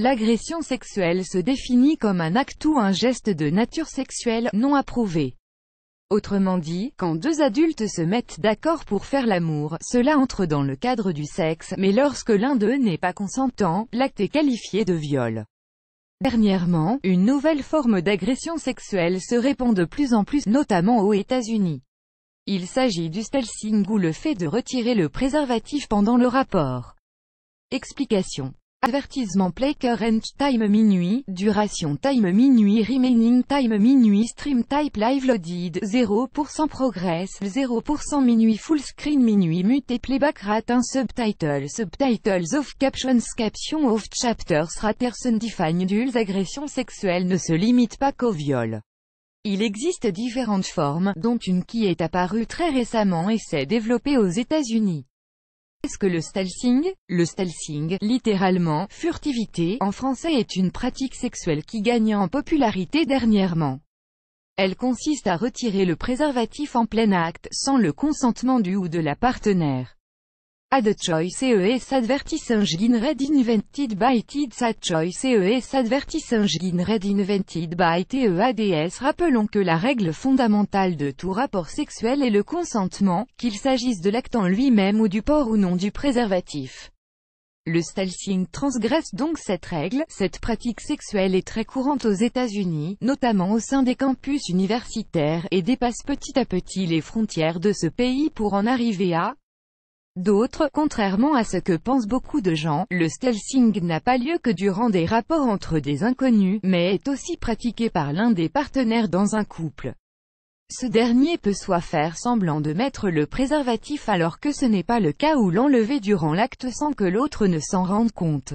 L'agression sexuelle se définit comme un acte ou un geste de nature sexuelle, non approuvé. Autrement dit, quand deux adultes se mettent d'accord pour faire l'amour, cela entre dans le cadre du sexe, mais lorsque l'un d'eux n'est pas consentant, l'acte est qualifié de viol. Dernièrement, une nouvelle forme d'agression sexuelle se répand de plus en plus, notamment aux États-Unis. Il s'agit du stalking ou le fait de retirer le préservatif pendant le rapport. Explication. Avertissement play current time minuit, duration time minuit remaining time minuit stream type live loaded, 0% progress, 0% minuit full screen minuit mute et playback rate 1 subtitles of captions of chapters raters undefined adultes. Agression sexuelle ne se limite pas qu'au viol. Il existe différentes formes, dont une qui est apparue très récemment et s'est développée aux États-Unis. Qu'est-ce que le stalking? Le stalking, littéralement, furtivité, en français est une pratique sexuelle qui gagne en popularité dernièrement. Elle consiste à retirer le préservatif en plein acte, sans le consentement du ou de la partenaire. Ad choice ES advertising read invented by TEADS. Ad choice ES advertising read invented by TEADS. Rappelons que la règle fondamentale de tout rapport sexuel est le consentement, qu'il s'agisse de l'acte en lui-même ou du port ou non du préservatif. Le stalking transgresse donc cette règle. Cette pratique sexuelle est très courante aux États-Unis, notamment au sein des campus universitaires, et dépasse petit à petit les frontières de ce pays pour en arriver à d'autres. Contrairement à ce que pensent beaucoup de gens, le stalking n'a pas lieu que durant des rapports entre des inconnus, mais est aussi pratiqué par l'un des partenaires dans un couple. Ce dernier peut soit faire semblant de mettre le préservatif alors que ce n'est pas le cas ou l'enlever durant l'acte sans que l'autre ne s'en rende compte.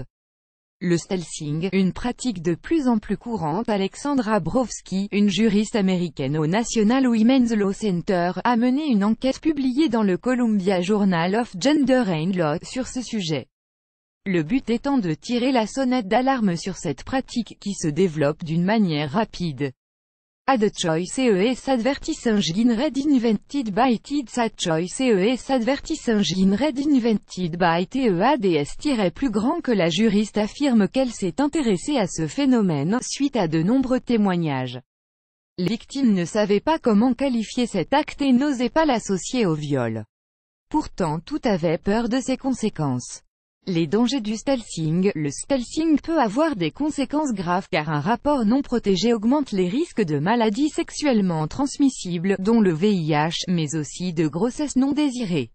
Le stalking, une pratique de plus en plus courante. Alexandra Brovsky, une juriste américaine au National Women's Law Center, a mené une enquête publiée dans le Columbia Journal of Gender and Law sur ce sujet. Le but étant de tirer la sonnette d'alarme sur cette pratique qui se développe d'une manière rapide. Ad choice ES advertising read invented by TEADS. Ad choice ES advertising read invented by TEADS. Plus grand que la juriste affirme qu'elle s'est intéressée à ce phénomène, suite à de nombreux témoignages. Les victimes ne savaient pas comment qualifier cet acte et n'osaient pas l'associer au viol. Pourtant tout avait peur de ses conséquences. Les dangers du stalking. Le stalking peut avoir des conséquences graves car un rapport non protégé augmente les risques de maladies sexuellement transmissibles, dont le VIH, mais aussi de grossesses non désirées.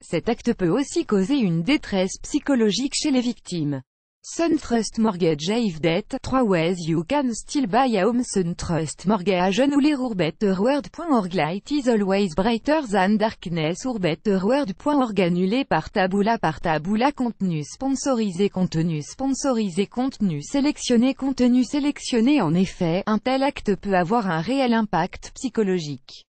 Cet acte peut aussi causer une détresse psychologique chez les victimes. SunTrust Mortgage If Debt, 3 Ways You Can Still Buy a Home. SunTrust Mortgage Word.org. Light is always brighter than darkness. Word.org. Annulé par Taboola. Contenu sponsorisé. Contenu sélectionné. Contenu sélectionné. En effet, un tel acte peut avoir un réel impact psychologique.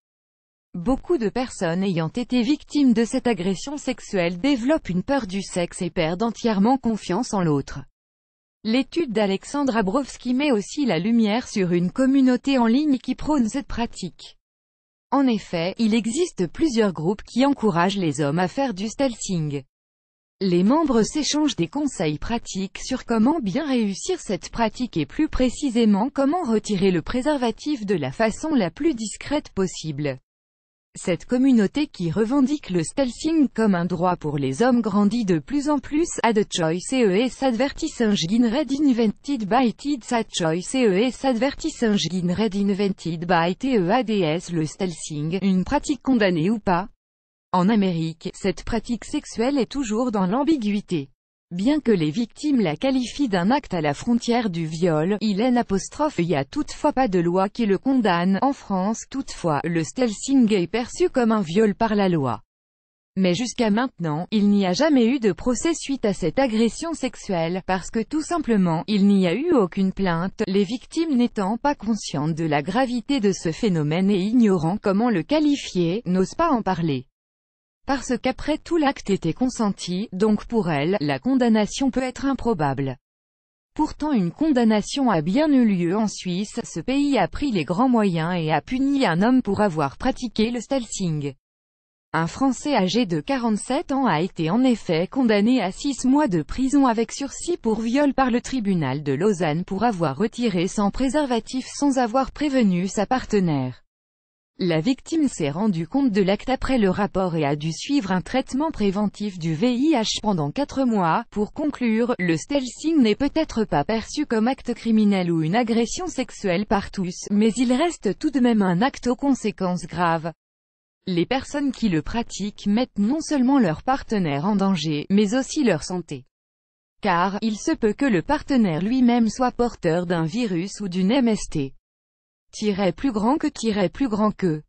Beaucoup de personnes ayant été victimes de cette agression sexuelle développent une peur du sexe et perdent entièrement confiance en l'autre. L'étude d'Alexandra Brovsky met aussi la lumière sur une communauté en ligne qui prône cette pratique. En effet, il existe plusieurs groupes qui encouragent les hommes à faire du stalking. Les membres s'échangent des conseils pratiques sur comment bien réussir cette pratique et plus précisément comment retirer le préservatif de la façon la plus discrète possible. Cette communauté qui revendique le stalking comme un droit pour les hommes grandit de plus en plus. Ad choice ES advertising read invented by TEADS. Ad choice ES advertising read invented by TEADS. Le stalking, une pratique condamnée ou pas? En Amérique, cette pratique sexuelle est toujours dans l'ambiguïté. Bien que les victimes la qualifient d'un acte à la frontière du viol, il y a toutefois pas de loi qui le condamne. En France, toutefois, le stalking est perçu comme un viol par la loi. Mais jusqu'à maintenant, il n'y a jamais eu de procès suite à cette agression sexuelle, parce que tout simplement, il n'y a eu aucune plainte, les victimes n'étant pas conscientes de la gravité de ce phénomène et ignorant comment le qualifier, n'osent pas en parler. Parce qu'après tout l'acte était consenti, donc pour elle, la condamnation peut être improbable. Pourtant une condamnation a bien eu lieu en Suisse. Ce pays a pris les grands moyens et a puni un homme pour avoir pratiqué le stalking. Un Français âgé de 47 ans a été en effet condamné à 6 mois de prison avec sursis pour viol par le tribunal de Lausanne pour avoir retiré sans préservatif sans avoir prévenu sa partenaire. La victime s'est rendue compte de l'acte après le rapport et a dû suivre un traitement préventif du VIH pendant 4 mois. Pour conclure, le stelcing n'est peut-être pas perçu comme acte criminel ou une agression sexuelle par tous, mais il reste tout de même un acte aux conséquences graves. Les personnes qui le pratiquent mettent non seulement leur partenaire en danger, mais aussi leur santé. Car, il se peut que le partenaire lui-même soit porteur d'un virus ou d'une MST. Plus grand que